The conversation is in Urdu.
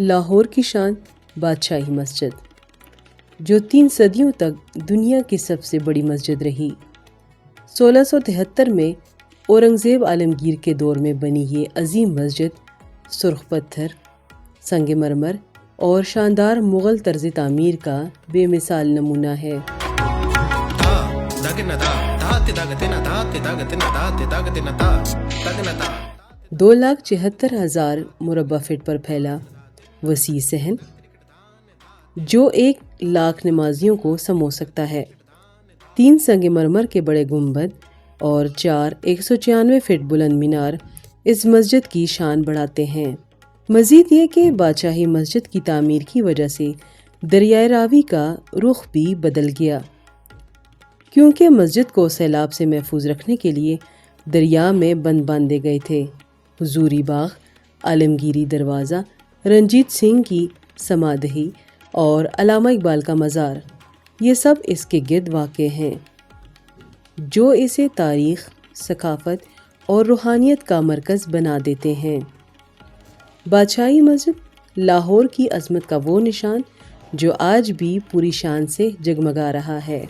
لاہور کی شان بادشاہی مسجد، جو 3 صدیوں تک دنیا کی سب سے بڑی مسجد رہی۔ 1673 میں اورنگزیب عالمگیر کے دور میں بنی یہ عظیم مسجد سرخ پتھر، سنگ مرمر اور شاندار مغل طرز تعمیر کا بے مثال نمونہ ہے۔ 2,74,000 مربع فٹ پر پھیلا وسیع صحن، جو 1,00,000 نمازیوں کو سمو سکتا ہے۔ 3 سنگ مرمر کے بڑے گنبد اور 4 196 فٹ بلند مینار اس مسجد کی شان بڑھاتے ہیں۔ مزید یہ کہ بادشاہی مسجد کی تعمیر کی وجہ سے دریائے راوی کا رخ بھی بدل گیا، کیونکہ مسجد کو سیلاب سے محفوظ رکھنے کے لیے دریا میں بند باندھے گئے تھے۔ حضوری باغ، عالمگیری دروازہ، رنجیت سنگھ کی سمادہی اور علامہ اقبال کا مزار، یہ سب اس کے گرد واقع ہیں، جو اسے تاریخ، ثقافت اور روحانیت کا مرکز بنا دیتے ہیں۔ بادشاہی مسجد لاہور کی عظمت کا وہ نشان جو آج بھی پوری شان سے جگمگا رہا ہے۔